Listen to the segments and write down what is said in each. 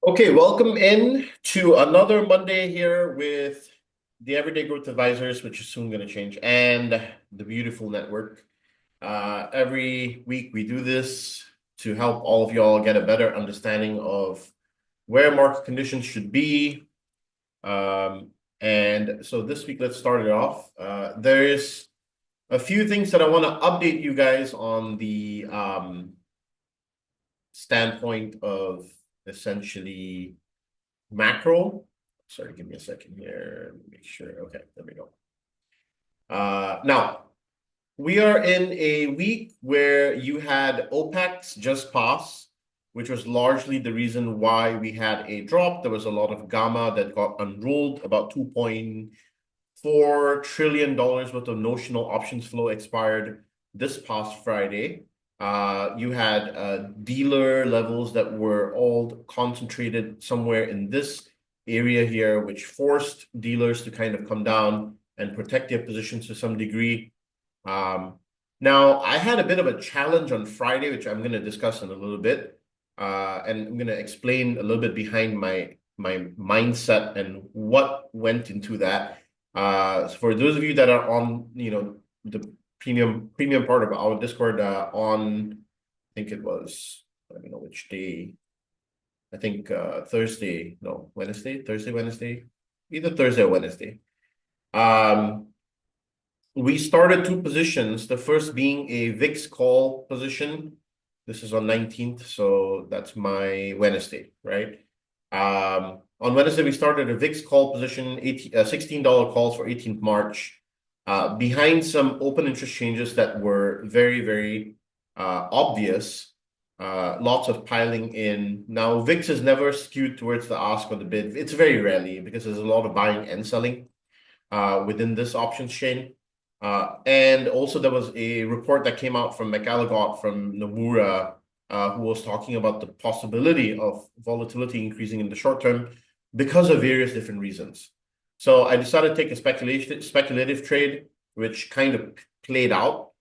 Okay, welcome in to another Monday here with the Everyday Growth Advisors, which is soon going to change, and the beautiful network. Every week we do this to help all of y'all get a better understanding of where market conditions should be. And so this week, let's start it off. There's a few things that I want to update you guys on the standpoint of essentially macro. Sorry, give me a second here. Make sure. Okay, there we go. Now, we are in a week where you had OPEC's just pass, which was largely the reason why we had a drop. There was a lot of gamma that got unrolled, about $2.4 trillion worth of notional options flow expired this past Friday. You had dealer levels that were all concentrated somewhere in this area here, which forced dealers to kind of come down and protect their positions to some degree. Now, I had a bit of a challenge on Friday, which I'm going to discuss in a little bit. And I'm going to explain a little bit behind my mindset and what went into that. For those of you that are on, the premium part of our Discord on, I think it was, I don't know which day. I think Wednesday, either Thursday or Wednesday. We started two positions, the first being a VIX call position. This is on 19th, so that's my Wednesday, right? On Wednesday, we started a VIX call position, $16 calls for 18th March, behind some open interest changes that were very, very obvious. Lots of piling in. Now, VIX is never skewed towards the ask or the bid. It's very rarely because there's a lot of buying and selling within this options chain. And also there was a report that came out from McAlligott from Nomura, who was talking about the possibility of volatility increasing in the short term because of various different reasons. So I decided to take a speculative trade, which kind of played out.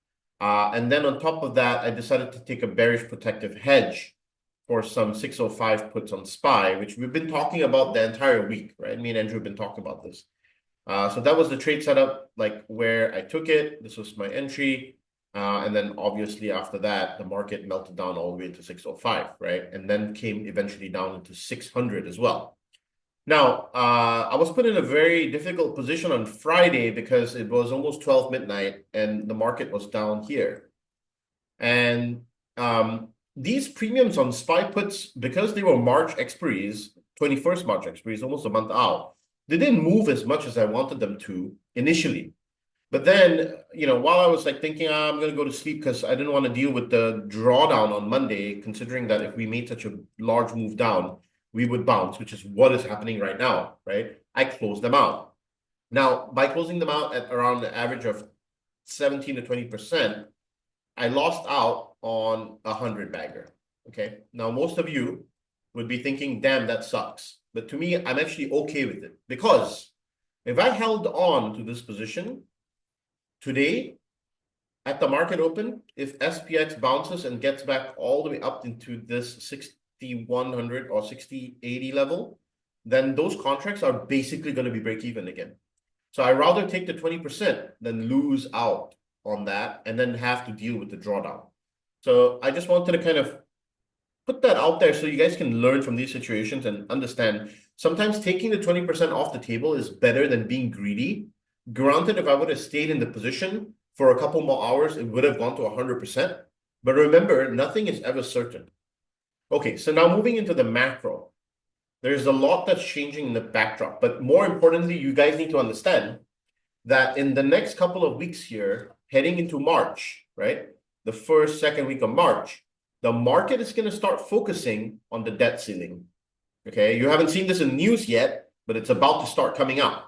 And then on top of that, I decided to take a bearish protective hedge for some 605 puts on SPY, which we've been talking about the entire week, right? Me and Andrew have been talking about this. So that was the trade setup, like where I took it. This was my entry. And then obviously after that, the market melted down all the way to 605, right? And then came eventually down into 600 as well. Now, I was put in a very difficult position on Friday because it was almost 12 midnight and the market was down here. And these premiums on SPY puts, because they were March expiries, 21st March expiries, almost a month out, they didn't move as much as I wanted them to initially. But then, while I was like thinking, I'm going to go to sleep because I didn't want to deal with the drawdown on Monday, considering that if we made such a large move down, we would bounce, which is what is happening right now, right? I closed them out. Now, by closing them out at around the average of 17 to 20%, I lost out on a 100 bagger, okay? Now, most of you would be thinking, damn, that sucks. But to me, I'm actually okay with it because if I held on to this position today at the market open, if SPX bounces and gets back all the way up into this 6,100 or 6080 level, then those contracts are basically going to be break even again. So I rather take the 20% than lose out on that and then have to deal with the drawdown. So I just wanted to kind of put that out there so you guys can learn from these situations and understand sometimes taking the 20% off the table is better than being greedy. Granted, if I would have stayed in the position for a couple more hours, it would have gone to 100%. But remember, nothing is ever certain. Okay, so now moving into the macro, there's a lot that's changing in the backdrop. But more importantly, you guys need to understand that in the next couple of weeks here, heading into March, right? The first, second week of March, the market is going to start focusing on the debt ceiling. Okay, you haven't seen this in news yet, but it's about to start coming out.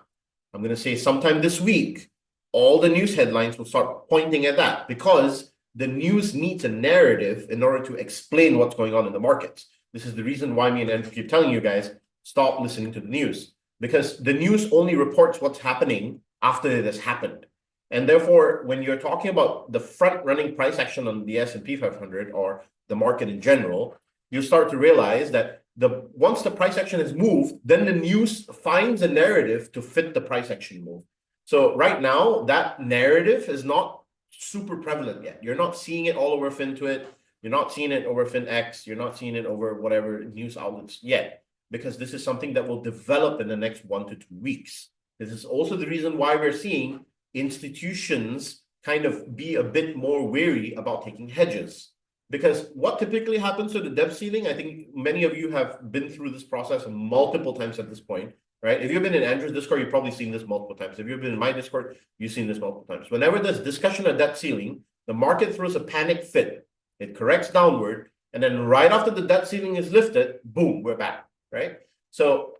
I'm going to say sometime this week, all the news headlines will start pointing at that because the news needs a narrative in order to explain what's going on in the markets. This is the reason why me and Andrew keep telling you guys, stop listening to the news because the news only reports what's happening after it has happened. And therefore, when you're talking about the front-running price action on the S&P 500 or the market in general, you start to realize that once the price action has moved, then the news finds a narrative to fit the price action move. So right now, that narrative is not super prevalent yet. You're not seeing it all over FinTwit. You're not seeing it over FinX. You're not seeing it over whatever news outlets yet, because this is something that will develop in the next 1 to 2 weeks. This is also the reason why we're seeing institutions kind of be a bit more wary about taking hedges. Because what typically happens to the debt ceiling, I think many of you have been through this process multiple times at this point, right? If you've been in Andrew's Discord, you've probably seen this multiple times. If you've been in my Discord, you've seen this multiple times. Whenever there's discussion of debt ceiling, the market throws a panic fit. It corrects downward, and then right after the debt ceiling is lifted, boom, we're back, right? So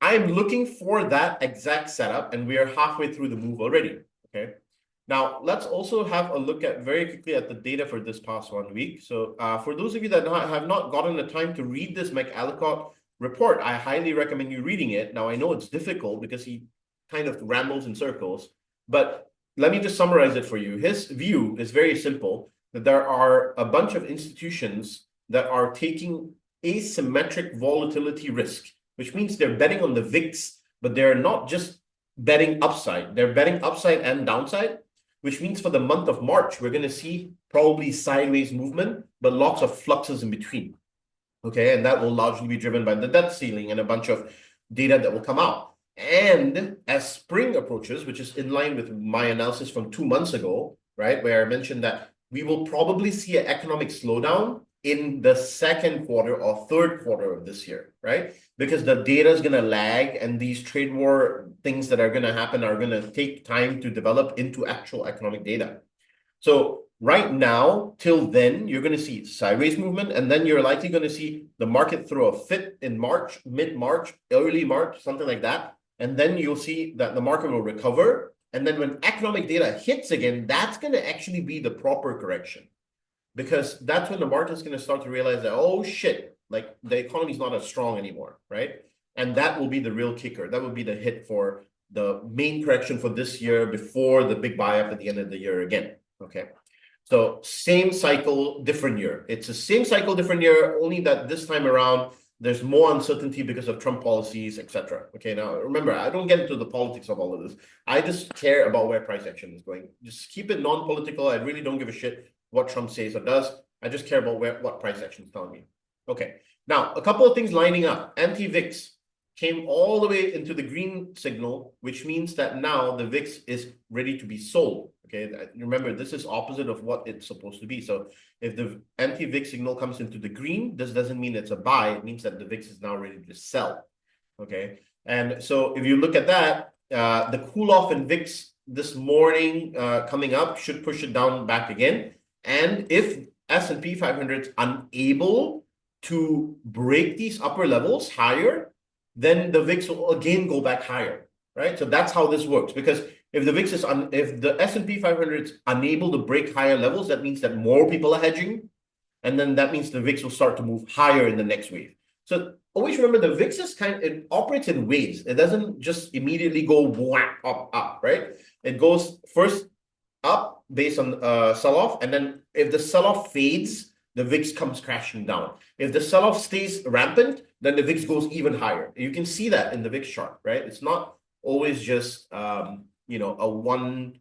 I'm looking for that exact setup, and we are halfway through the move already, okay? Now, let's also have a look at very quickly at the data for this past 1 week. So for those of you that have not gotten the time to read this McAllicott report, I highly recommend you reading it. Now, I know it's difficult because he kind of rambles in circles, but let me just summarize it for you. His view is very simple, that there are a bunch of institutions that are taking asymmetric volatility risk, which means they're betting on the VIX, but they're not just betting upside. They're betting upside and downside, which means for the month of March, we're going to see probably sideways movement, but lots of fluxes in between. Okay, and that will largely be driven by the debt ceiling and a bunch of data that will come out. And as spring approaches, which is in line with my analysis from 2 months ago, right, where I mentioned that we will probably see an economic slowdown in the second quarter or third quarter of this year, right? Because the data is going to lag, and these trade war things that are going to happen are going to take time to develop into actual economic data. So right now, till then, you're going to see sideways movement, and then you're likely going to see the market throw a fit in March, mid-March, early March, something like that. And then you'll see that the market will recover. And then when economic data hits again, that's going to actually be the proper correction. Because that's when the market's going to start to realize that, oh shit, like the economy is not as strong anymore, right? And that will be the real kicker. That will be the hit for the main correction for this year before the big buy up at the end of the year again, okay? So same cycle, different year. It's the same cycle, different year, only that this time around, there's more uncertainty because of Trump policies, etc. Okay, now remember, I don't get into the politics of all of this. I just care about where price action is going. Just keep it non-political. I really don't give a shit what Trump says or does. I just care about what price action is telling me. Okay, now a couple of things lining up. Anti-VIX came all the way into the green signal, which means that now the VIX is ready to be sold. Okay, remember, this is opposite of what it's supposed to be. So if the anti-VIX signal comes into the green, this doesn't mean it's a buy. It means that the VIX is now ready to sell. Okay, and so if you look at that, the cool off in VIX this morning coming up should push it down back again. And if S&P 500 is unable to break these upper levels higher, then the VIX will again go back higher, right? So that's how this works. Because if the VIX is if the S&P 500 is unable to break higher levels, that means that more people are hedging, and then that means the VIX will start to move higher in the next wave. So always remember, the VIX is it operates in waves. It doesn't just immediately go whack up, right? It goes first up based on sell-off, and then if the sell-off fades, the VIX comes crashing down. If the sell-off stays rampant, then the VIX goes even higher. You can see that in the VIX chart, right? It's not always just a one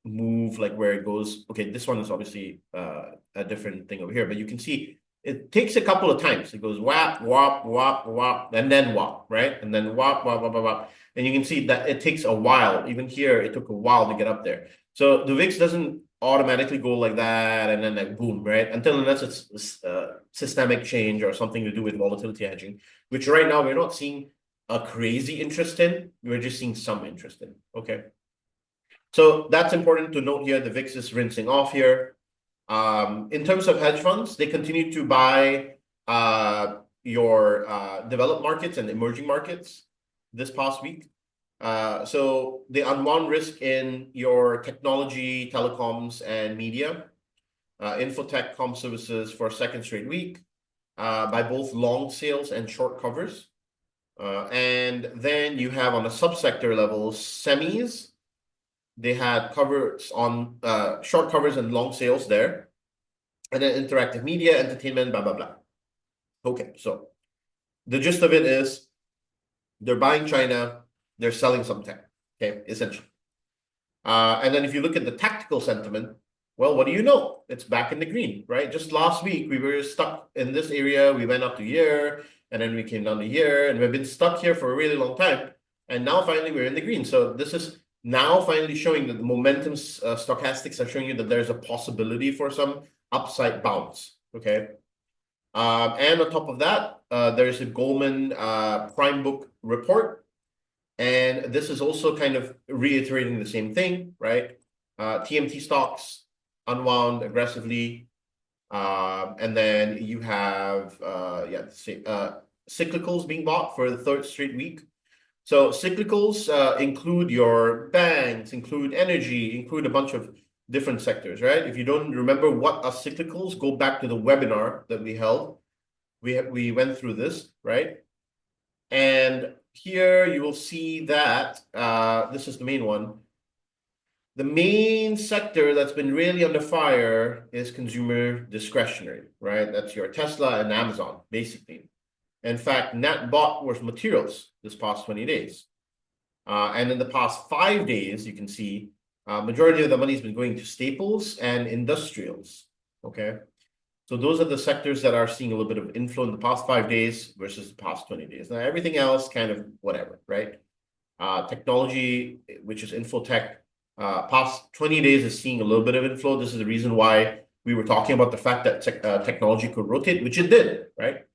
move like where it goes. Okay, this one is obviously a different thing over here, but you can see it takes a couple of times. It goes whap, whop, whop, whop, and then whop, right? And then whop, whop, whop, whop, whop. And you can see that it takes a while. Even here, it took a while to get up there. So the VIX doesn't automatically go like that and then like boom, right? Unless it's systemic change or something to do with volatility hedging, which right now we're not seeing a crazy interest in. We're just seeing some interest in, okay? So that's important to note here. The VIX is rinsing off here. In terms of hedge funds, they continue to buy your developed markets and emerging markets this past week. So they unwound risk in your technology, telecoms, and media, infotech, comm services for a second straight week by both long sales and short covers. And then you have on a subsector level, semis. They had covers on short covers and long sales there. And then interactive media, entertainment, blah, blah, blah. Okay, so the gist of it is they're buying China, they're selling some tech, okay, essentially. And then if you look at the tactical sentiment, well, what do you know? It's back in the green, right? Just last week, we were stuck in this area. We went up to here, and then we came down to here, and we've been stuck here for a really long time. And now finally we're in the green. So this is now finally showing that the momentum stochastics are showing you that there's a possibility for some upside bounce, okay? And on top of that, there's a Goldman Prime Book report. And this is also kind of reiterating the same thing, right? TMT stocks unwound aggressively. And then you have cyclicals being bought for the third straight week. So cyclicals include your banks, include energy, include a bunch of different sectors, right? If you don't remember what are cyclicals, go back to the webinar that we held. We went through this, right? And here you will see that this is the main one. The main sector that's been really under fire is consumer discretionary, right? That's your Tesla and Amazon, basically. In fact, net bought was materials this past 20 days. And in the past 5 days, you can see majority of the money has been going to staples and industrials, okay? So those are the sectors that are seeing a little bit of inflow in the past 5 days versus the past 20 days. Now, everything else kind of whatever, right? Technology, which is infotech, past 20 days is seeing a little bit of inflow. This is the reason why we were talking about the fact that technology could rotate, which it did, right?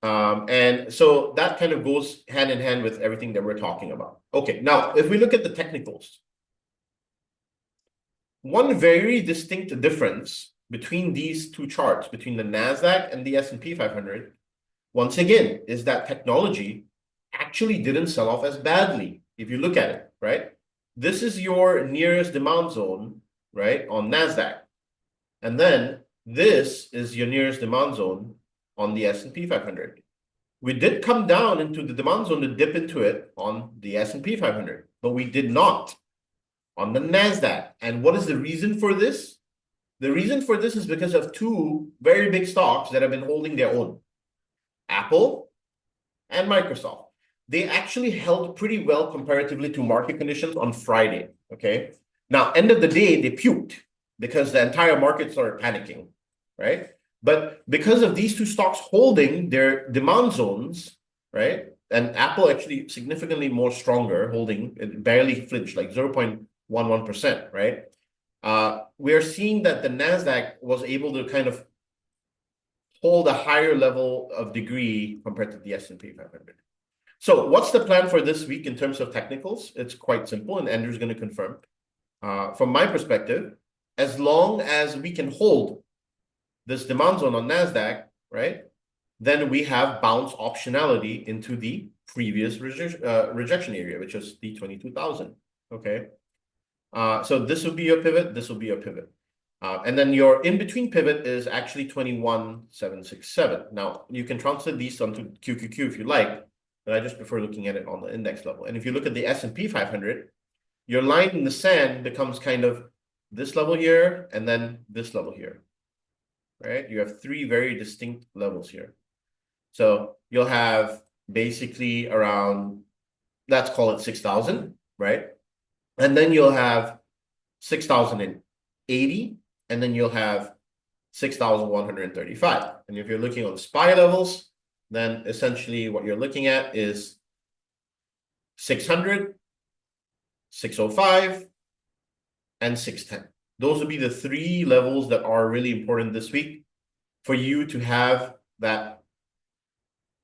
And so that kind of goes hand in hand with everything that we're talking about. Okay, now, if we look at the technicals, one very distinct difference between these two charts, between the NASDAQ and the S&P 500, once again, is that technology actually didn't sell off as badly, if you look at it, right? This is your nearest demand zone, right, on NASDAQ. And then this is your nearest demand zone on the S&P 500. We did come down into the demand zone to dip into it on the S&P 500, but we did not on the NASDAQ. And what is the reason for this? The reason for this is because of two very big stocks that have been holding their own, Apple and Microsoft. They actually held pretty well comparatively to market conditions on Friday, okay? Now, end of the day, they puked because the entire market started panicking, right? But because of these two stocks holding their demand zones, right? And Apple actually significantly more stronger, holding, it barely flinched, like 0.11%, right? We're seeing that the NASDAQ was able to kind of hold a higher level of degree compared to the S&P 500. So what's the plan for this week in terms of technicals? It's quite simple, and Andrew's going to confirm. From my perspective, as long as we can hold this demand zone on NASDAQ, right, then we have bounce optionality into the previous rejection area, which is the 22,000, okay? So this will be your pivot, this will be your pivot. And then your in-between pivot is actually 21,767. Now, you can translate these onto QQQ if you like, but I just prefer looking at it on the index level. And if you look at the S&P 500, your line in the sand becomes kind of this level here and then this level here, right? You have three very distinct levels here. So you'll have basically around, let's call it 6,000, right? And then you'll have 6,080, and then you'll have 6,135. And if you're looking on SPY levels, then essentially what you're looking at is 600, 605, and 610. Those would be the three levels that are really important this week for you to have that,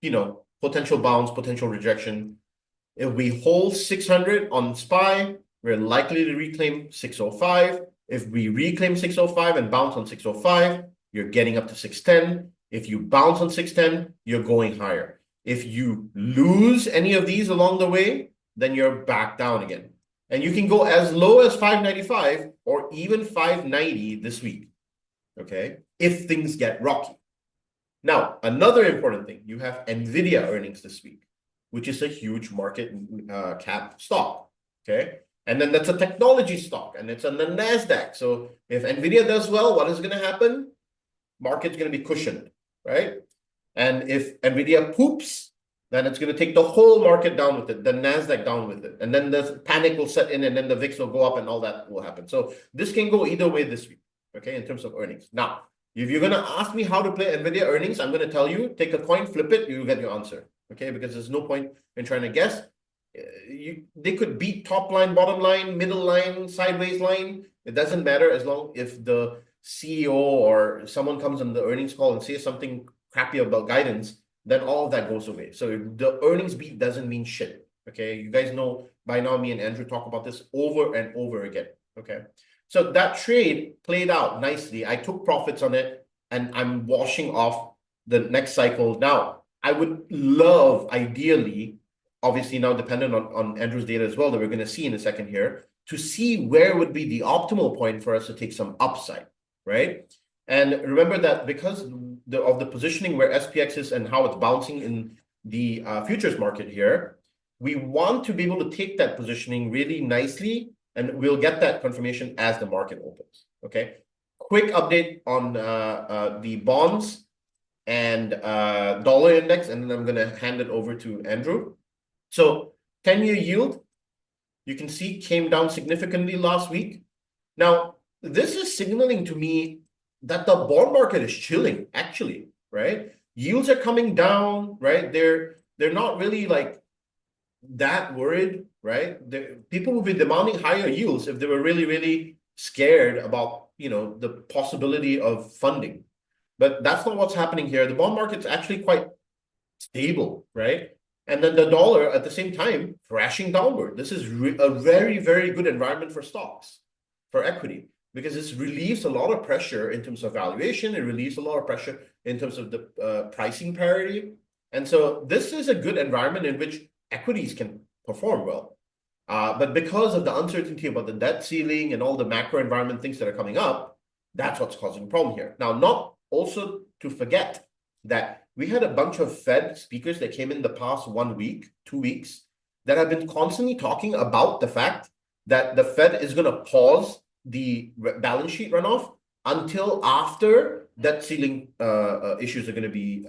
you know, potential bounce, potential rejection. If we hold 600 on SPY, we're likely to reclaim 605. If we reclaim 605 and bounce on 605, you're getting up to 610. If you bounce on 610, you're going higher. If you lose any of these along the way, then you're back down again. And you can go as low as 595 or even 590 this week, okay, if things get rocky. Now, another important thing, you have NVIDIA earnings this week, which is a huge market cap stock, okay? And then that's a technology stock, and it's on the NASDAQ. So if NVIDIA does well, what is going to happen? Market's going to be cushioned, right? And if NVIDIA poops, then it's going to take the whole market down with it, the Nasdaq down with it, and then the panic will set in, and then the VIX will go up, and all that will happen. So this can go either way this week, okay, in terms of earnings. Now, if you're going to ask me how to play NVIDIA earnings, I'm going to tell you, take a coin, flip it, you get your answer, okay, because there's no point in trying to guess. They could beat top line, bottom line, middle line, sideways line. It doesn't matter as long if the CEO or someone comes on the earnings call and says something crappy about guidance, then all of that goes away. So the earnings beat doesn't mean shit. Okay, you guys know by now, me and Andrew talk about this over and over again. Okay, so that trade played out nicely. I took profits on it, and I'm washing off the next cycle. Now, I would love, ideally, obviously now dependent on Andrew's data as well that we're going to see in a second here, to see where would be the optimal point for us to take some upside, right? And remember that because of the positioning where SPX is and how it's bouncing in the futures market here, we want to be able to take that positioning really nicely, and we'll get that confirmation as the market opens, okay? Quick update on the bonds and dollar index, and then I'm going to hand it over to Andrew. So 10-year yield, you can see, came down significantly last week. Now, this is signaling to me that the bond market is chilling, actually, right? Yields are coming down, right? They're not really like that worried, right? People would be demanding higher yields if they were really, really scared about, the possibility of funding. But that's not what's happening here. The bond market's actually quite stable, right? And then the dollar at the same time crashing downward. This is a very, very good environment for stocks, for equity, because this relieves a lot of pressure in terms of valuation. It relieves a lot of pressure in terms of the pricing parity. And so this is a good environment in which equities can perform well. But because of the uncertainty about the debt ceiling and all the macro environment things that are coming up, that's what's causing a problem here. Now, not also to forget that we had a bunch of Fed speakers that came in the past 1 week, 2 weeks, that have been constantly talking about the fact that the Fed is going to pause the balance sheet runoff until after debt ceiling issues are going to be,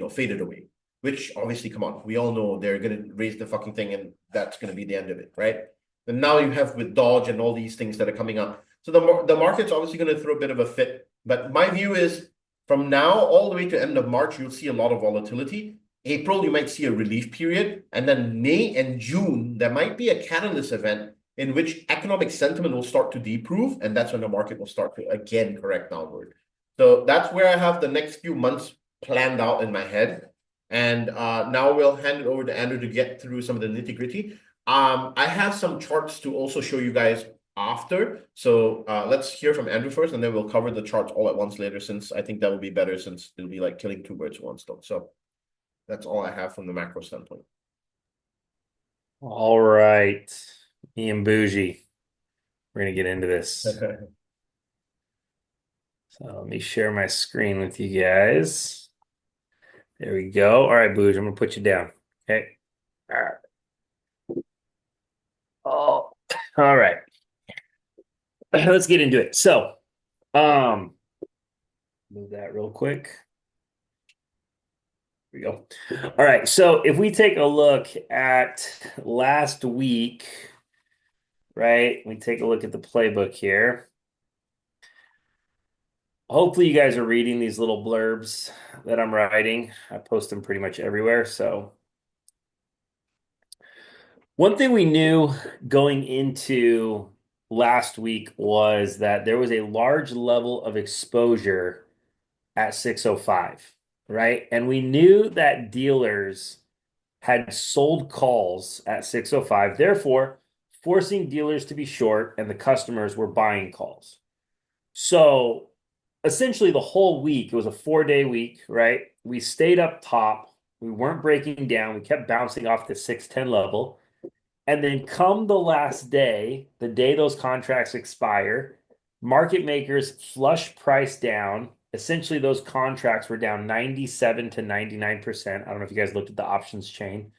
faded away. Which obviously, come on, we all know they're going to raise the fucking thing, and that's going to be the end of it, right? And now you have with Dodge and all these things that are coming up. So the market's obviously going to throw a bit of a fit. But my view is, from now all the way to end of March, you'll see a lot of volatility. April, you might see a relief period. And then May and June, there might be a catalyst event in which economic sentiment will start to deprove. And that's when the market will start to, again, correct downward. So that's where I have the next few months planned out in my head. And now we'll hand it over to Andrew to get through some of the nitty-gritty. I have some charts to also show you guys after. So let's hear from Andrew first, and then we'll cover the charts all at once later, since I think that will be better, since it'll be like killing two birds with one stone. So that's all I have from the macro standpoint. All right, me and Bougie, we're going to get into this. So let me share my screen with you guys. There we go. All right, Bougie, I'm going to put you down. Okay. All right. Oh, all right. Let's get into it. So, move that real quick. Here we go. All right. So if we take a look at last week, right? We take a look at the playbook here. Hopefully you guys are reading these little blurbs that I'm writing. I post them pretty much everywhere. So one thing we knew going into last week was that there was a large level of exposure at 605, right? And we knew that dealers had sold calls at 605, therefore forcing dealers to be short, and the customers were buying calls. So essentially the whole week, it was a 4-day week, right? We stayed up top. We weren't breaking down. We kept bouncing off the 610 level. And then come the last day, the day those contracts expire, market makers flush price down. Essentially, those contracts were down 97 to 99%. I don't know if you guys looked at the options chain.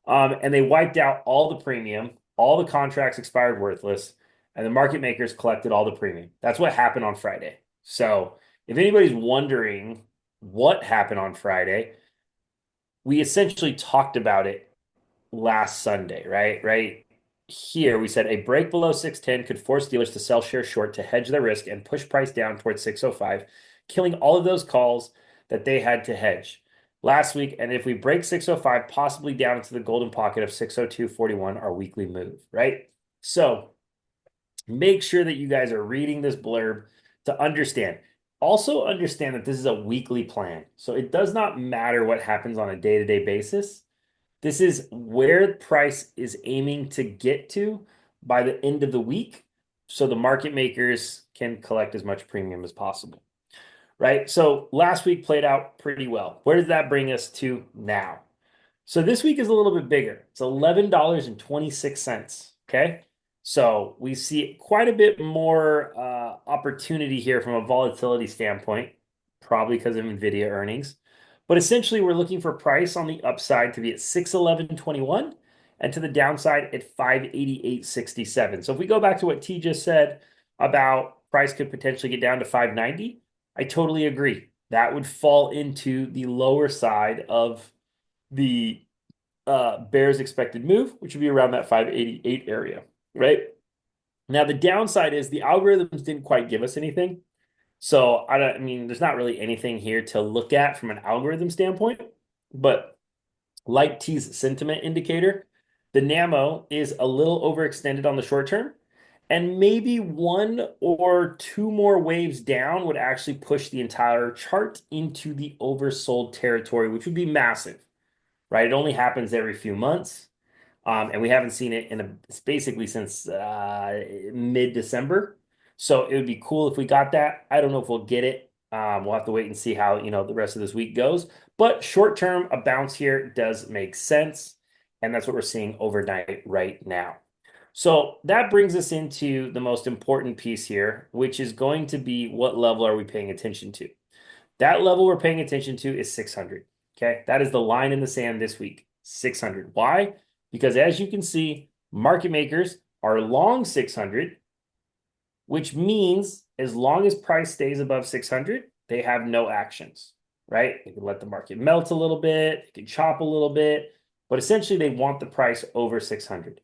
And they wiped out all the premium. All the contracts expired worthless, and the market makers collected all the premium. That's what happened on Friday. So if anybody's wondering what happened on Friday, we essentially talked about it last Sunday, right? Right here, we said a break below 610 could force dealers to sell shares short to hedge their risk and push price down towards 605, killing all of those calls that they had to hedge last week. And if we break 605, possibly down into the golden pocket of 602.41, our weekly move, right? So make sure that you guys are reading this blurb to understand. Also, understand that this is a weekly plan. So it does not matter what happens on a day-to-day basis. This is where price is aiming to get to by the end of the week so the market makers can collect as much premium as possible, right? So last week played out pretty well. Where does that bring us to now? So this week is a little bit bigger. It's $11.26. Okay. So we see quite a bit more opportunity here from a volatility standpoint, probably because of NVIDIA earnings. But essentially, we're looking for price on the upside to be at 611.21 and to the downside at 588.67. So if we go back to what T just said about price could potentially get down to 590, I totally agree. That would fall into the lower side of the Bears expected move, which would be around that 588 area, right? Now, the downside is the algorithms didn't quite give us anything. So I mean, there's not really anything here to look at from an algorithm standpoint, but like T's sentiment indicator, the NAMO is a little overextended on the short term, and maybe one or two more waves down would actually push the entire chart into the oversold territory, which would be massive, right? It only happens every few months. And we haven't seen it basically since mid-December. So it would be cool if we got that. I don't know if we'll get it. We'll have to wait and see how, the rest of this week goes. But short term, a bounce here does make sense. And that's what we're seeing overnight right now. So that brings us into the most important piece here, which is going to be what level are we paying attention to? That level we're paying attention to is 600. Okay. That is the line in the sand this week, 600. Why? Because as you can see, market makers are long 600, which means as long as price stays above 600, they have no actions, right? They can let the market melt a little bit, they can chop a little bit, but essentially they want the price over 600.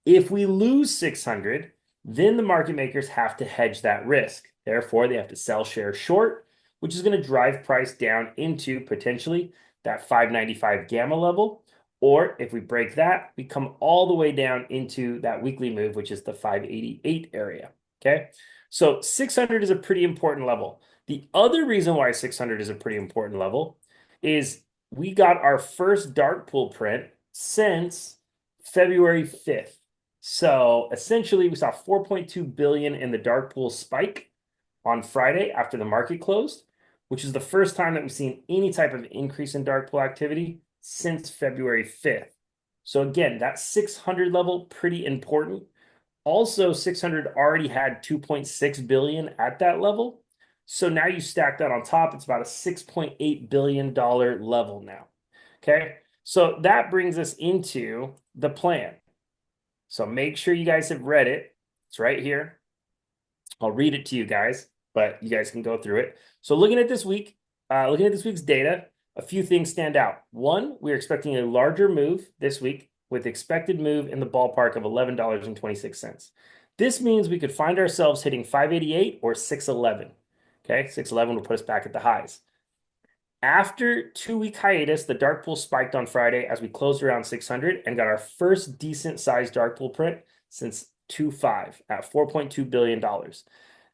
If we lose 600, then the market makers have to hedge that risk. Therefore, they have to sell shares short, which is going to drive price down into potentially that 595 gamma level. Or if we break that, we come all the way down into that weekly move, which is the 588 area. Okay. So 600 is a pretty important level. The other reason why 600 is a pretty important level is we got our first dark pool print since February 5th. So essentially we saw 4.2 billion in the dark pool spike on Friday after the market closed, which is the first time that we've seen any type of increase in dark pool activity since February 5th. So again, that 600 level, pretty important. Also, 600 already had 2.6 billion at that level. So now you stack that on top, it's about a $6.8 billion level now. Okay. So that brings us into the plan. So make sure you guys have read it. It's right here. I'll read it to you guys, but you guys can go through it. So looking at this week's data, a few things stand out. One, we're expecting a larger move this week with expected move in the ballpark of $11.26. This means we could find ourselves hitting 588 or 611. Okay, 611 will put us back at the highs. After 2-week hiatus, the dark pool spiked on Friday as we closed around 600 and got our first decent sized dark pool print since 2.5 at $4.2 billion.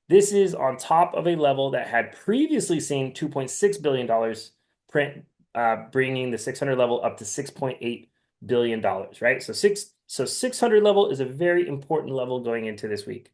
This is on top of a level that had previously seen $2.6 billion print, bringing the 600 level up to $6.8 billion, right? So 600 level is a very important level going into this week.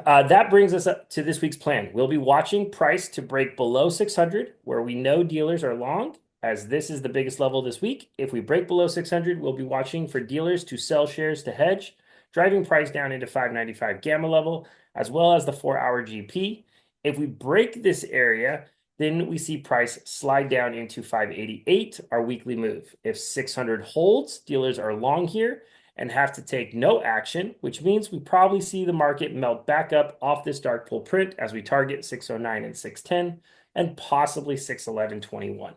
That brings us up to this week's plan. We'll be watching price to break below 600, where we know dealers are long, as this is the biggest level this week. If we break below 600, we'll be watching for dealers to sell shares to hedge, driving price down into 595 gamma level, as well as the 4-hour GP. If we break this area, then we see price slide down into 588, our weekly move. If 600 holds, dealers are long here and have to take no action, which means we probably see the market melt back up off this dark pool print as we target 609 and 610 and possibly 611.21.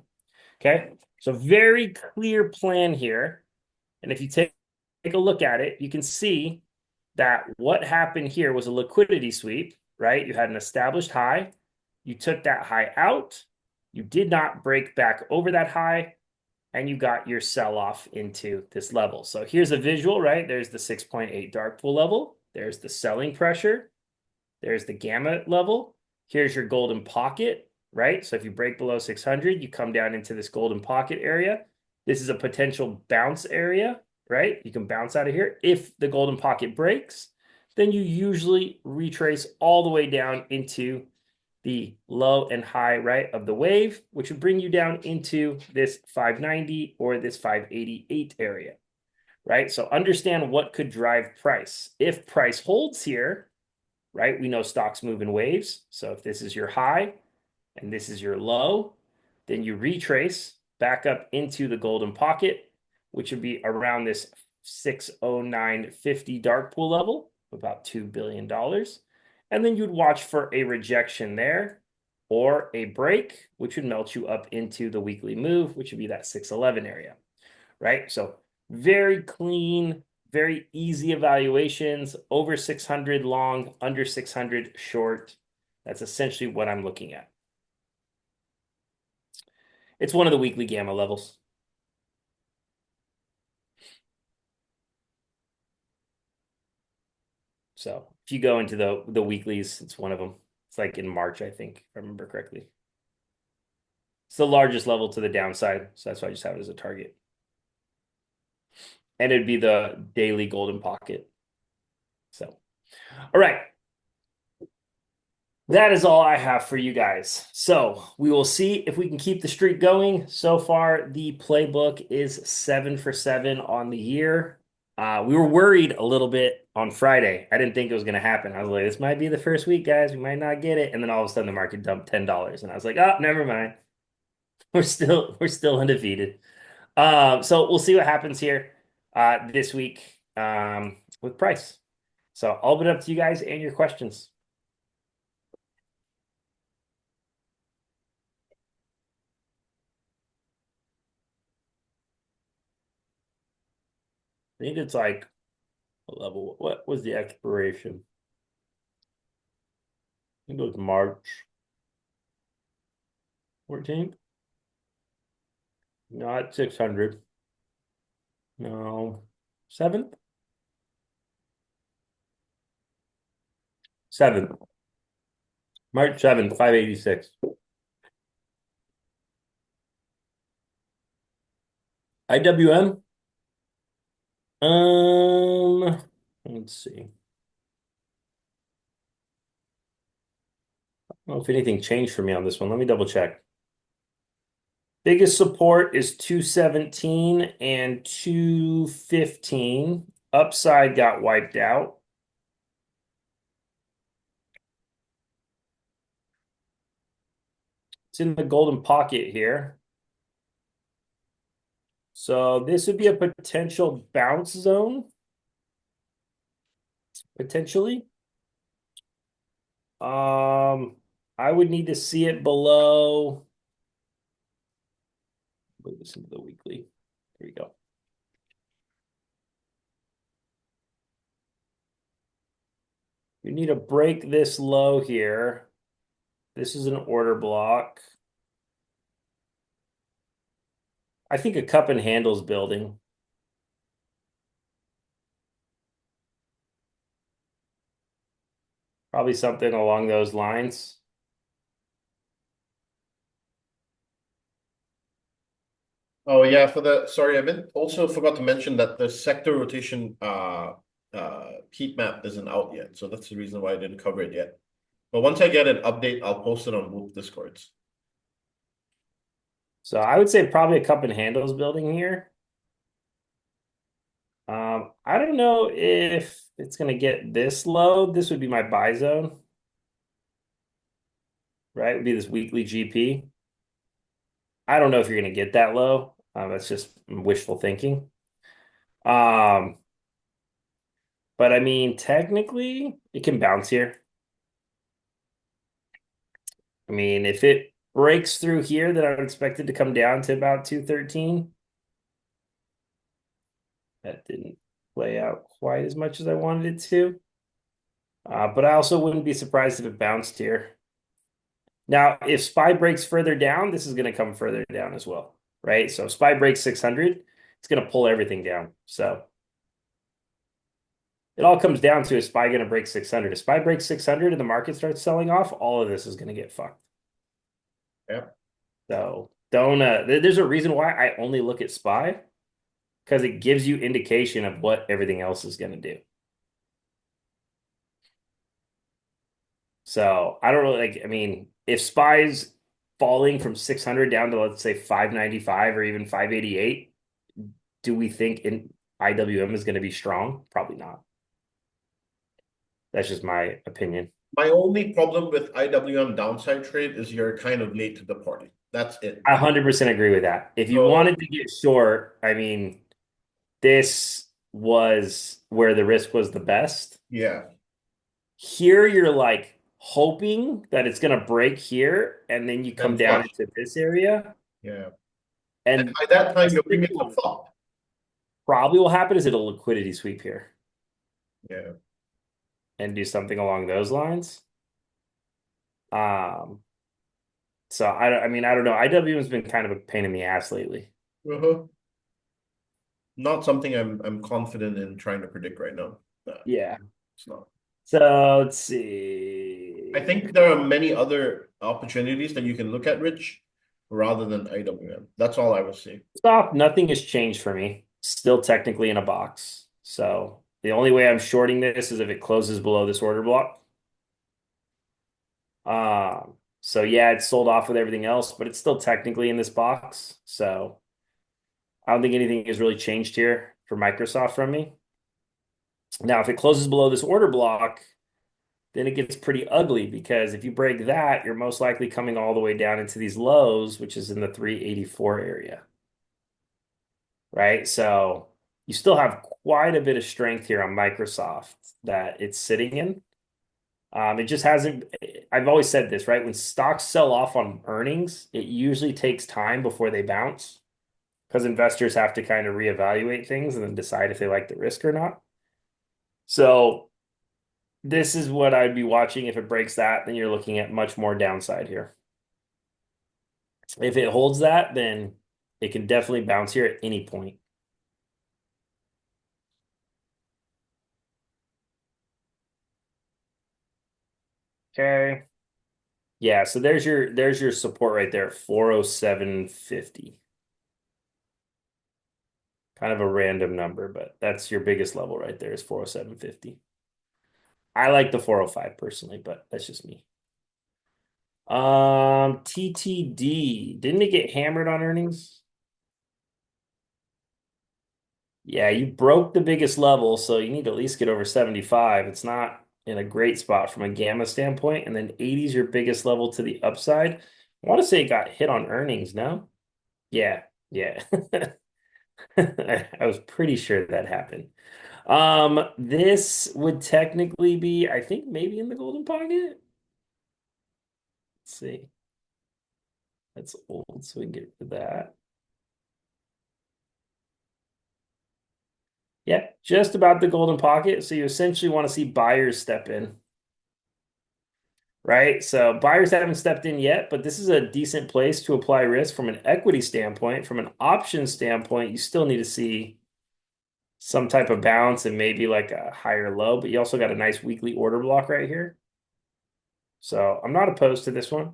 Okay. So very clear plan here. And if you take a look at it, you can see that what happened here was a liquidity sweep, right? You had an established high. You took that high out. You did not break back over that high, and you got your sell off into this level. So here's a visual, right? There's the 6.8 dark pool level. There's the selling pressure. There's the gamma level. Here's your golden pocket, right? So if you break below 600, you come down into this golden pocket area. This is a potential bounce area, right? You can bounce out of here. If the golden pocket breaks, then you usually retrace all the way down into the low and high, right, of the wave, which would bring you down into this 590 or this 588 area, right? So understand what could drive price. If price holds here, right, we know stocks move in waves. So if this is your high and this is your low, then you retrace back up into the golden pocket, which would be around this 609.50 dark pool level, about $2 billion. And then you'd watch for a rejection there or a break, which would melt you up into the weekly move, which would be that 611 area, right? So very clean, very easy evaluations, over 600 long, under 600 short. That's essentially what I'm looking at. It's one of the weekly gamma levels. So if you go into the weeklies, it's one of them. It's like in March, I think, if I remember correctly. It's the largest level to the downside, so that's why I just have it as a target. And it'd be the daily golden pocket. So, all right. That is all I have for you guys. So we will see if we can keep the streak going. So far, the playbook is 7 for 7 on the year. We were worried a little bit on Friday. I didn't think it was going to happen. I was like, this might be the first week, guys. We might not get it. And then all of a sudden, the market dumped $10, and I was like, oh, never mind. We're still undefeated. So we'll see what happens here this week with price. So I'll open it up to you guys and your questions. I think it's like a level. What was the expiration? I think it was March 14th. Not 600. No. 7th? 7th. March 7th, 586. IWM? Let's see. I don't know if anything changed for me on this one. Let me double check. Biggest support is 217 and 215. Upside got wiped out. It's in the golden pocket here. So this would be a potential bounce zone, potentially. I would need to see it below. Put this into the weekly. Here we go. You need to break this low here. This is an order block. I think a cup and handles building. Probably something along those lines. Oh yeah, sorry, I also forgot to mention that the sector rotation heat map isn't out yet, so that's the reason why I didn't cover it yet. But once I get an update, I'll post it on both Discords. So I would say probably a cup and handles building here. I don't know if it's going to get this low. This would be my buy zone, right? It would be this weekly GP. I don't know if you're going to get that low. That's just wishful thinking. But I mean, technically, it can bounce here. I mean, if it breaks through here that I would expect it to come down to about 213. That didn't play out quite as much as I wanted it to. But I also wouldn't be surprised if it bounced here. Now, if SPY breaks further down, this is going to come further down as well, right? So if SPY breaks 600, it's going to pull everything down. So it all comes down to, is SPY going to break 600? If SPY breaks 600 and the market starts selling off, all of this is going to get fucked. Yeah. So don't, there's a reason why I only look at SPY, because it gives you indication of what everything else is going to do. So I don't really like, I mean, if SPY's falling from 600 down to, let's say, 595 or even 588, do we think in IWM is going to be strong? Probably not. That's just my opinion. My only problem with IWM downside trade is you're kind of late to the party. That's it. I 100% agree with that. If you So wanted to get short, I mean, this was where the risk was the best. yeah, Here, you're like hoping that it's going to break here, and then you come then down flush. into this area. Yeah. And And by that I time, your think premiums have flopped. probably will happen is it'll liquidity sweep here Yeah. and do something along those lines. Um, so I mean, I don't know. IWM has been kind of a pain in the ass lately. Uh-huh. Not something I'm confident in trying to predict right now. No, Yeah. it's not. So let's I see. think there are many other opportunities that you can look at, Rich, rather than IWM. That's all I would say. Stop. Nothing has changed for me. Still technically in a box. So the only way I'm shorting this is if it closes below this order block. So yeah, it's sold off with everything else, but it's still technically in this box. So I don't think anything has really changed here for Microsoft from me. Now, if it closes below this order block, then it gets pretty ugly, because if you break that, you're most likely coming all the way down into these lows, which is in the 384 area, right? So you still have quite a bit of strength here on Microsoft that it's sitting in. It just hasn't, I've always said this, right? When stocks sell off on earnings, it usually takes time before they bounce, because investors have to kind of reevaluate things and then decide if they like the risk or not. So this is what I'd be watching. If it breaks that, then you're looking at much more downside here. If it holds that, then it can definitely bounce here at any point. Okay. Yeah, so there's your support right there, 407.50. Kind of a random number, but that's your biggest level right there, is 407.50. I like the 405 personally, but that's just me. TTD, didn't it get hammered on earnings? Yeah, you broke the biggest level, so you need to at least get over 75. It's not in a great spot from a gamma standpoint, and then 80 is your biggest level to the upside. I want to say it got hit on earnings, no? Yeah, yeah. I was pretty sure that happened. This would technically be, I think, maybe in the golden pocket. Let's see. That's old, so we can get rid of that. Yeah, just about the golden pocket. So you essentially want to see buyers step in, right? So buyers haven't stepped in yet, but this is a decent place to apply risk from an equity standpoint. From an option standpoint, you still need to see some type of bounce and maybe like a higher low, but you also got a nice weekly order block right here. So I'm not opposed to this one.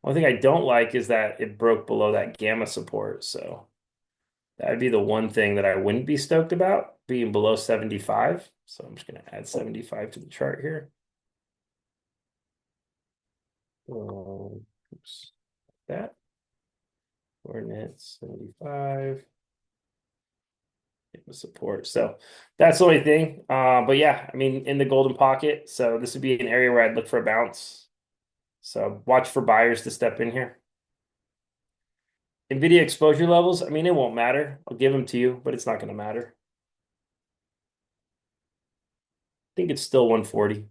One thing I don't like is that it broke below that gamma support. So that would be the one thing that I wouldn't be stoked about, being below 75. So I'm just going to add 75 to the chart here. Oops, that. Coordinates 75. Gamma support. So that's the only thing. But yeah, I mean, in the golden pocket. So this would be an area where I'd look for a bounce. So watch for buyers to step in here. NVIDIA exposure levels, I mean, it won't matter. I'll give them to you, but it's not going to matter. I think it's still 140.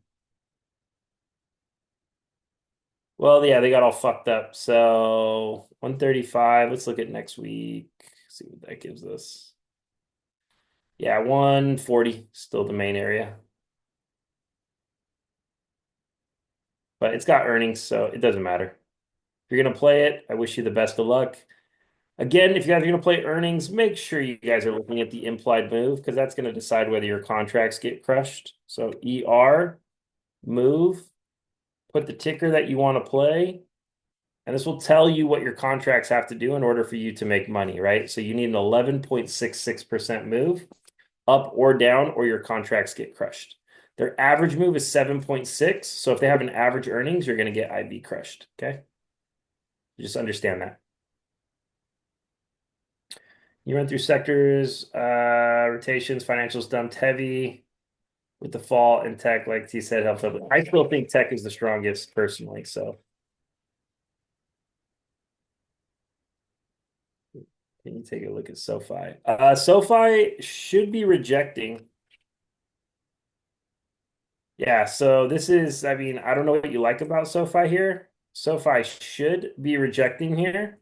Well, yeah, they got all fucked up. So 135. Let's look at next week. See what that gives us. Yeah, 140, still the main area. But it's got earnings, so it doesn't matter. If you're gonna play it, I wish you the best of luck. Again, if you guys are gonna play earnings, make sure you guys are looking at the implied move because that's gonna decide whether your contracts get crushed. So ER, move, put the ticker that you want to play. And this will tell you what your contracts have to do in order for you to make money, right? So you need an 11.66% move up or down, or your contracts get crushed. Their average move is 7.6. So if they have an average earnings, you're going to get IB crushed. Okay. Just understand that. You run through sectors, rotations, financials dumped heavy with the fall in tech, like T said, helps up. I still think tech is the strongest personally. So can you take a look at SoFi? SoFi should be rejecting. Yeah, so this is, I mean, I don't know what you like about SoFi here. SoFi should be rejecting here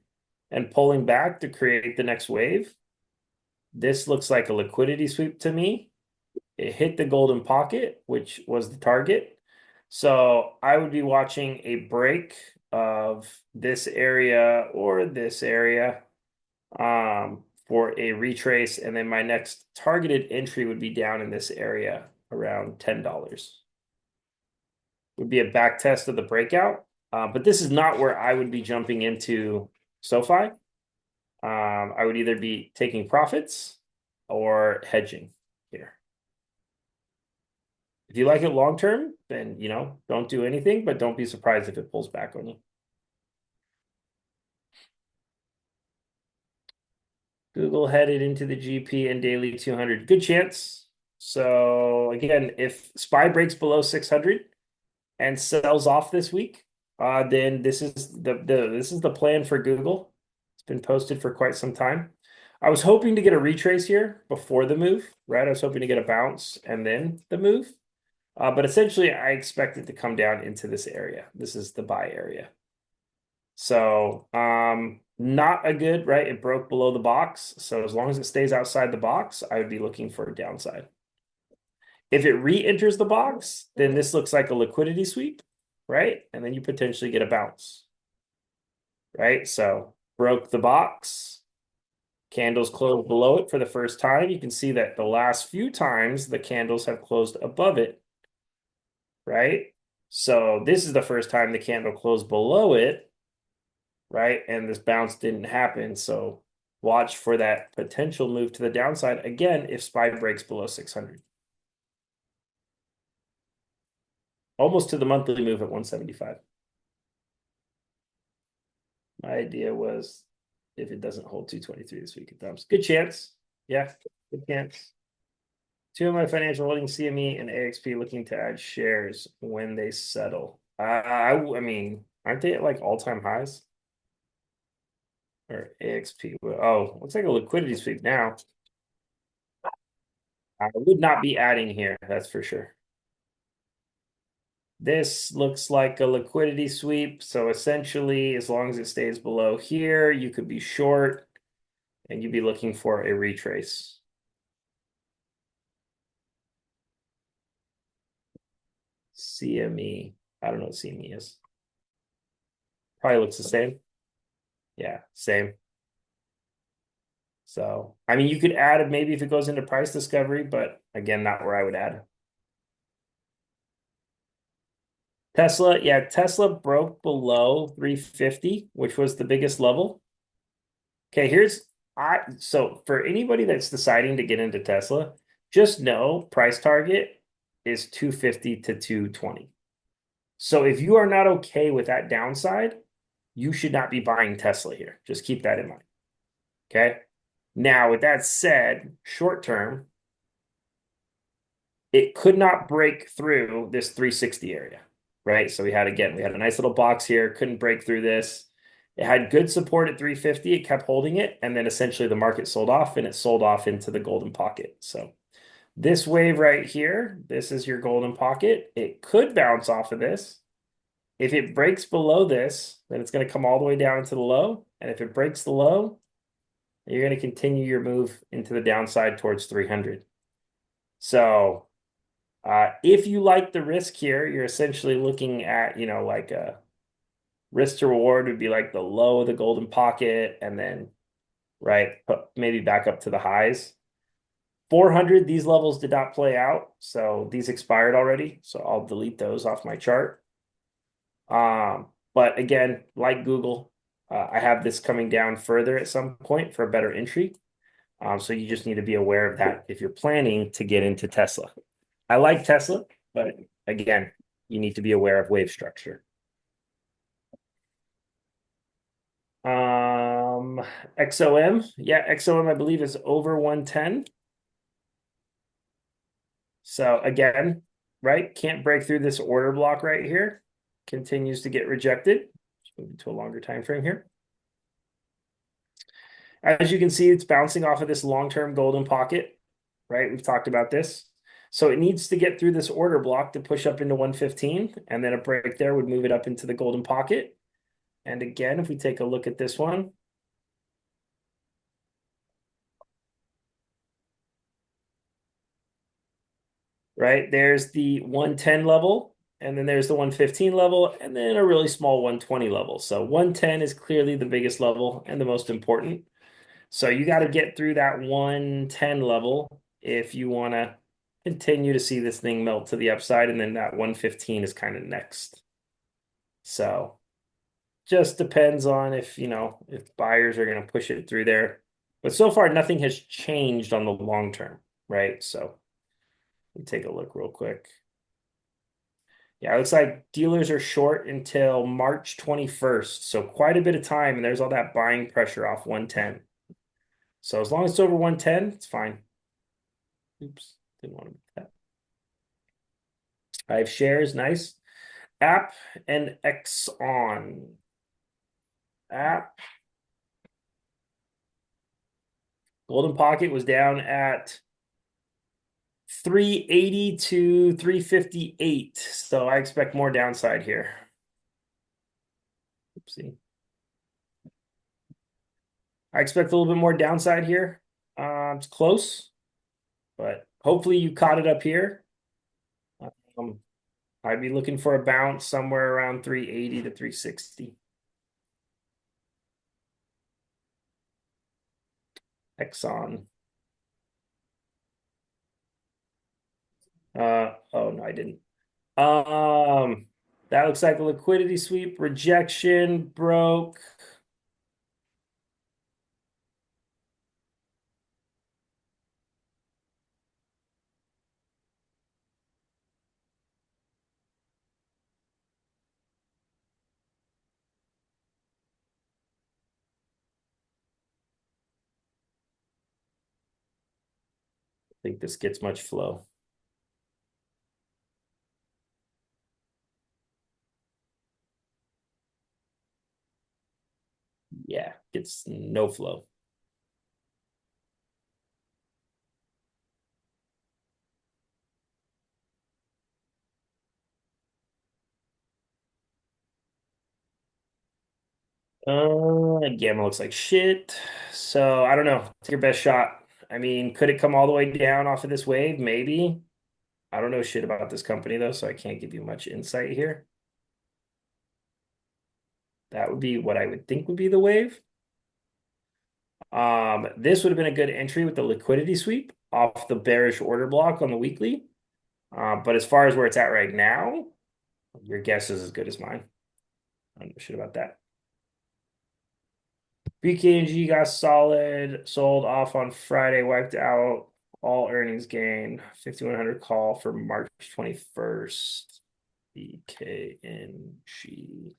and pulling back to create the next wave. This looks like a liquidity sweep to me. It hit the golden pocket, which was the target. So I would be watching a break of this area or this area for a retrace. And then my next targeted entry would be down in this area around $10. Would be a back test of the breakout. But this is not where I would be jumping into SoFi. I would either be taking profits or hedging here. If you like it long term, then don't do anything, but don't be surprised if it pulls back on you. Google headed into the GP and daily 200. Good chance. So again, if SPY breaks below 600 and sells off this week, then this is the plan for Google. It's been posted for quite some time. I was hoping to get a retrace here before the move, right? I was hoping to get a bounce and then the move. But essentially, I expect it to come down into this area. This is the buy area. So not a good, right? It broke below the box. So as long as it stays outside the box, I would be looking for a downside. If it re-enters the box, then this looks like a liquidity sweep, right? And then you potentially get a bounce, right? So broke the box, candles closed below it for the first time. You can see that the last few times the candles have closed above it, right? So this is the first time the candle closed below it, right? And this bounce didn't happen. So watch for that potential move to the downside again if SPY breaks below 600. Almost to the monthly move at 175. My idea was if it doesn't hold 223 this week, it dumps. Good chance. Yeah, good chance. Two of my financial holdings, CME and AXP, looking to add shares when they settle. I mean, aren't they at like all-time highs? Or AXP? Oh, looks like a liquidity sweep now. I would not be adding here, that's for sure. This looks like a liquidity sweep. So essentially, as long as it stays below here, you could be short and you'd be looking for a retrace. CME. I don't know what CME is. Probably looks the same. Yeah, same. So, I mean, you could add it maybe if it goes into price discovery, but again, not where I would add. Tesla, yeah, Tesla broke below 350, which was the biggest level. Okay, so for anybody that's deciding to get into Tesla, just know price target is 250 to 220. So if you are not okay with that downside, you should not be buying Tesla here. Just keep that in mind. Okay. Now, with that said, short term, it could not break through this 360 area, right? So we had a nice little box here, couldn't break through this. It had good support at 350. It kept holding it. And then essentially the market sold off and it sold off into the golden pocket. So this wave right here, this is your golden pocket. It could bounce off of this. If it breaks below this, then it's going to come all the way down into the low. And if it breaks the low, you're going to continue your move into the downside towards 300. So if you like the risk here, you're essentially looking at, like a risk to reward would be like the low of the golden pocket and then, right, maybe back up to the highs. 400, these levels did not play out. So these expired already. So I'll delete those off my chart. But again, like Google, I have this coming down further at some point for a better entry. So you just need to be aware of that if you're planning to get into Tesla. I like Tesla, but again, you need to be aware of wave structure. XOM, yeah, XOM I believe is over 110. So again, right, can't break through this order block right here. Continues to get rejected. Let's move into a longer time frame here. As you can see, it's bouncing off of this long-term golden pocket, right? We've talked about this. So it needs to get through this order block to push up into 115, and then a break there would move it up into the golden pocket. And again, if we take a look at this one, right, there's the 110 level, and then there's the 115 level, and then a really small 120 level. So 110 is clearly the biggest level and the most important. So you got to get through that 110 level if you want to continue to see this thing melt to the upside, and then that 115 is kind of next. So just depends on if buyers are going to push it through there. But so far, nothing has changed on the long term, right? So let me take a look real quick. Yeah, it looks like dealers are short until March 21st. So quite a bit of time, and there's all that buying pressure off 110. So as long as it's over 110, it's fine. Oops, didn't want to make that. I have shares, nice. App and X on. App. Golden Pocket was down at 380 to 358. So I expect more downside here. Oopsie. I expect a little bit more downside here. It's close, but hopefully you caught it up here. I'd be looking for a bounce somewhere around 380 to 360. Exxon. Oh no, I didn't. That looks like a liquidity sweep rejection broke. I think this gets much flow. Yeah, gets no flow. Gamma looks like shit. So I don't know. Take your best shot. I mean, could it come all the way down off of this wave? Maybe. I don't know shit about this company though, so I can't give you much insight here. That would be what I would think would be the wave. This would have been a good entry with the liquidity sweep off the bearish order block on the weekly. But as far as where it's at right now, your guess is as good as mine. I don't know shit about that. BKNG got solid, sold off on Friday, wiped out all earnings gain. 5100 call for March 21st. BKNG.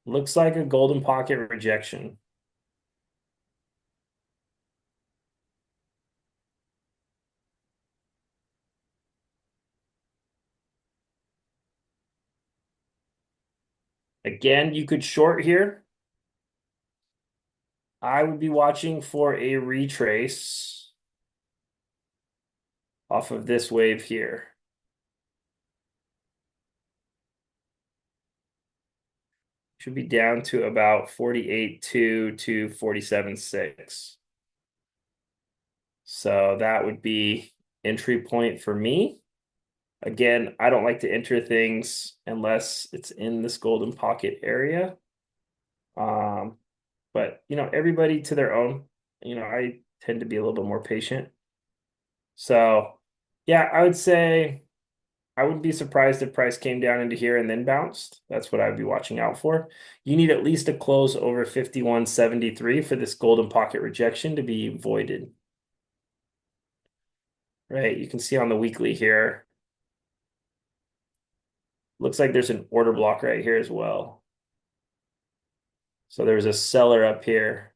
Looks like a golden pocket rejection. Again, you could short here. I would be watching for a retrace. off of this wave here. Should be down to about 48.2 to 47.6. So that would be entry point for me. Again, I don't like to enter things unless it's in this golden pocket area. But everybody to their own. I tend to be a little bit more patient. So yeah, I would say I wouldn't be surprised if price came down into here and then bounced. That's what I'd be watching out for. You need at least a close over 51.73 for this golden pocket rejection to be voided. Right? You can see on the weekly here. Looks like there's an order block right here as well. So there's a seller up here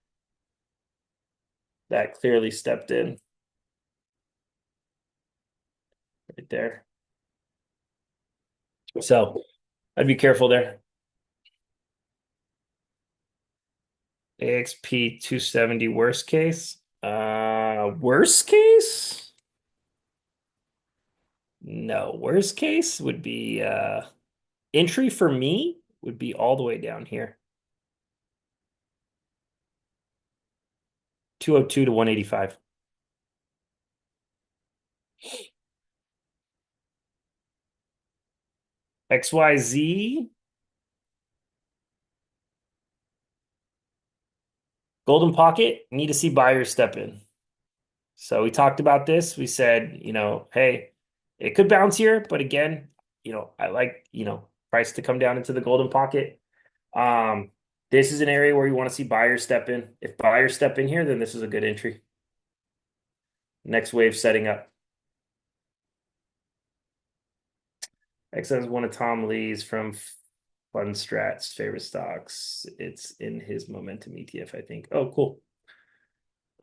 that clearly stepped in right there. So I'd be careful there. AXP 270 worst case. Worst case? No, worst case would be entry for me would be all the way down here. 202 to 185. XYZ. Golden pocket, need to see buyers step in. So we talked about this. We said, hey, it could bounce here, but again, I like, price to come down into the golden pocket. This is an area where you want to see buyers step in. If buyers step in here, then this is a good entry. Next wave setting up. X is one of Tom Lee's from Fun Strat's favorite stocks. It's in his momentum ETF, I think. Oh, cool.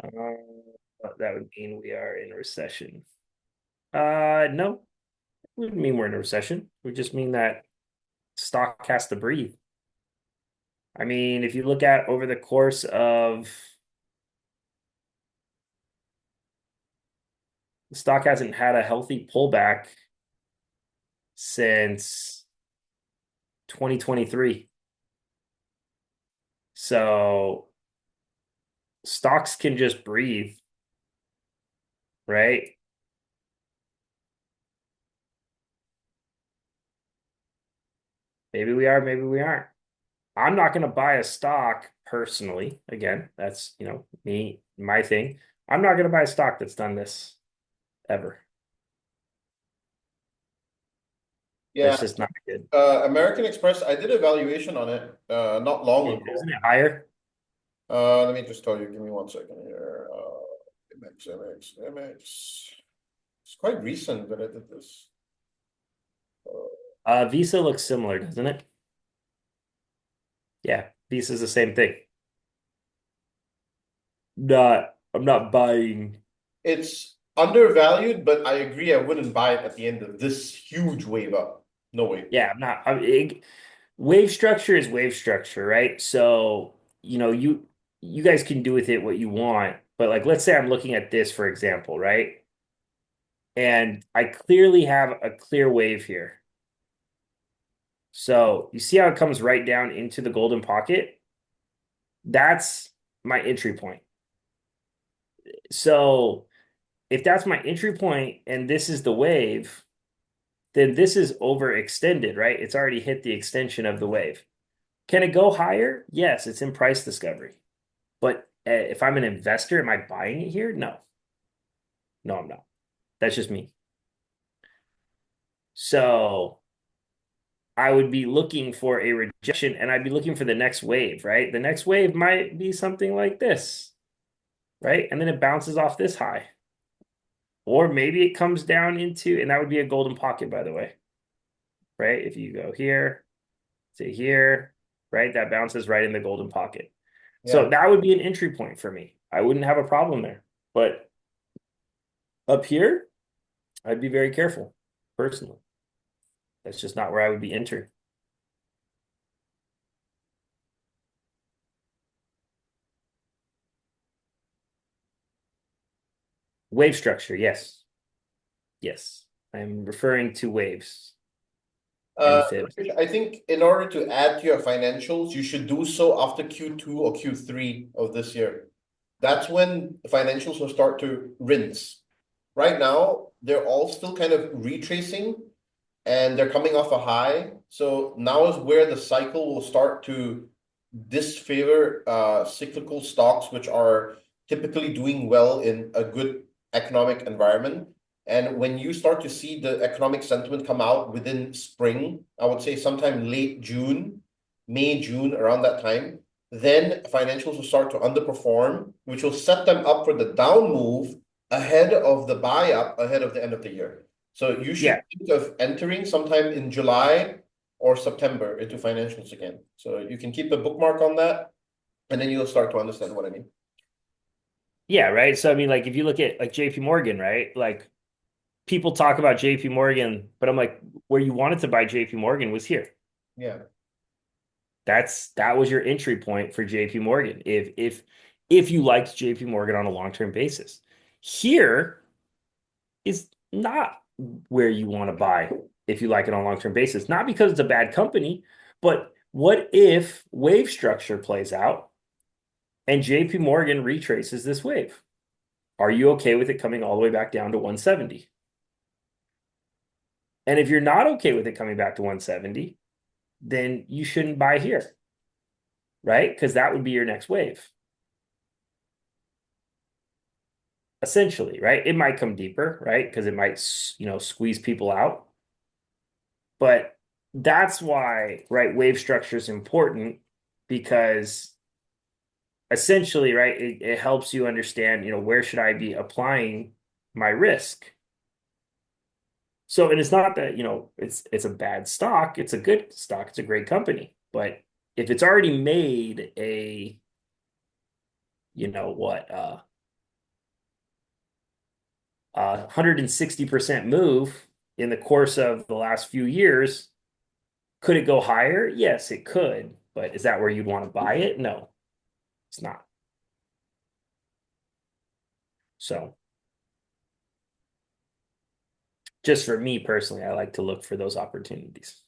That would mean we are in a recession. No, it wouldn't mean we're in a recession. It would just mean that stock has to breathe. I mean, if you look at over the course of the stock hasn't had a healthy pullback since 2023. So stocks can just breathe, right? Maybe we are, maybe we aren't. I'm not going to buy a stock personally. Again, that's, me, my thing. I'm not going to buy a stock that's done this ever. Yeah, That's just not good. American Express, I did a valuation on it not long ago. Isn't it higher? Let me just tell you, give me 1 second here. MX. It's quite recent that I did this. Visa looks similar, doesn't it? Yeah, Visa is the same thing. I'm not buying. It's undervalued, but I agree I wouldn't buy it at the end of this huge wave up. No way. Yeah, I'm not. Wave structure is wave structure, right? So, you guys can do with it what you want, but like let's say I'm looking at this, for example, right? And I clearly have a clear wave here. So you see how it comes right down into the golden pocket? That's my entry point. So if that's my entry point and this is the wave, then this is overextended, right? It's already hit the extension of the wave. Can it go higher? Yes, it's in price discovery. But if I'm an investor, am I buying it here? No. No, I'm not. That's just me. So I would be looking for a rejection and I'd be looking for the next wave, right? The next wave might be something like this, right? And then it bounces off this high. Or maybe it comes down into, and that would be a golden pocket, by the way, right? If you go here to here, right? That bounces right in the golden pocket. So Yeah. that would be an entry point for me. I wouldn't have a problem there. But up here, I'd be very careful, personally. That's just not where I would be entering. Wave structure, yes. Yes, I'm referring to waves and fibs. I think in order to add to your financials, you should do so after Q2 or Q3 of this year. That's when financials will start to rinse. Right now, they're all still kind of retracing and they're coming off a high. So now is where the cycle will start to disfavor cyclical stocks, which are typically doing well in a good economic environment. And when you start to see the economic sentiment come out within spring, I would say sometime late June, May, June, around that time, then financials will start to underperform, which will set them up for the down move ahead of the buy up ahead of the end of the year. So you Yeah, should think of entering sometime in July or September into financials again. So you can keep a bookmark on that, and then you'll start to understand what I mean. yeah, right. So I mean, like if you look at like JP Morgan, right? Like people talk about JP Morgan, but I'm like, where you wanted to buy JP Morgan was here. Yeah. That was your entry point for JP Morgan. If you liked JP Morgan on a long-term basis. Here is not where you want to buy if you like it on a long-term basis. Not because it's a bad company, but what if wave structure plays out and JP Morgan retraces this wave? Are you okay with it coming all the way back down to 170? And if you're not okay with it coming back to 170, then you shouldn't buy here, right? Because that would be your next wave, essentially, right? It might come deeper, right? Because it might, squeeze people out. But that's why, right, wave structure is important because essentially, right, it helps you understand, where should I be applying my risk? So, and it's not that, it's a bad stock, it's a good stock, it's a great company. But if it's already made a, you know what, 160% move in the course of the last few years, could it go higher? Yes, it could. But is that where you'd want to buy it? No, it's not. So just for me personally, I like to look for those opportunities.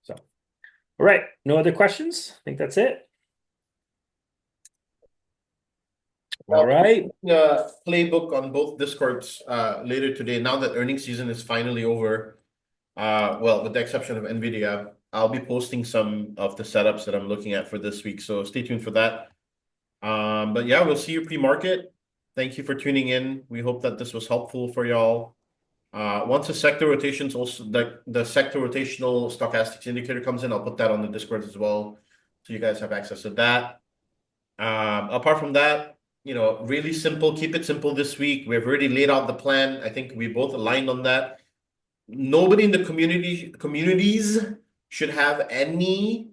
So, all right. No other questions? I think that's it. All Now, right. playbook on both Discords later today. Now that earnings season is finally over, well, with the exception of NVDA, I'll be posting some of the setups that I'm looking at for this week. So stay tuned for that. But yeah, we'll see you pre-market. Thank you for tuning in. We hope that this was helpful for y'all. Once the sector rotations also the sector rotational stochastics indicator comes in, I'll put that on the Discord as well, so you guys have access to that. Apart from that, really simple. Keep it simple this week. We've already laid out the plan. I think we both aligned on that. Nobody in the communities should have any,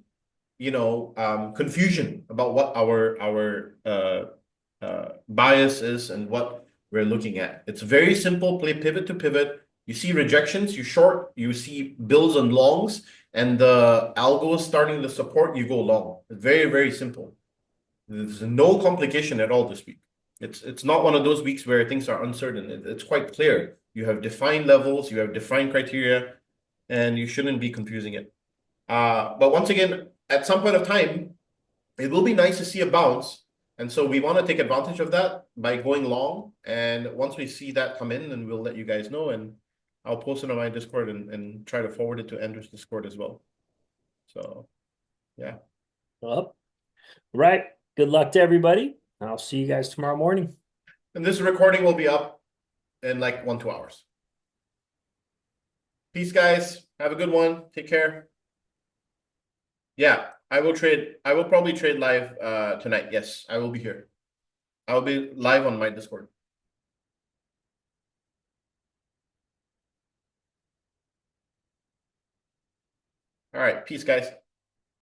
confusion about what our bias is and what we're looking at. It's very simple. Play pivot to pivot. You see rejections, you short. You see bills and longs, and the algo is starting to support. You go long. It's very, very simple. There's no complication at all this week. It's not one of those weeks where things are uncertain. It's quite clear. You have defined levels, you have defined criteria, and you shouldn't be confusing it. But once again, at some point of time, it will be nice to see a bounce. And so we want to take advantage of that by going long. And once we see that come in, then we'll let you guys know. And I'll post it on my Discord and try to forward it to Andrew's Discord as well. So, yeah. Well, right. Good luck to everybody. I'll see you guys tomorrow morning. And this recording will be up in like 1-2 hours. Peace, guys. Have a good one. Take care. Yeah, I will trade. I will probably trade live tonight. Yes, I will be here. I will be live on my Discord. All right. Peace, guys.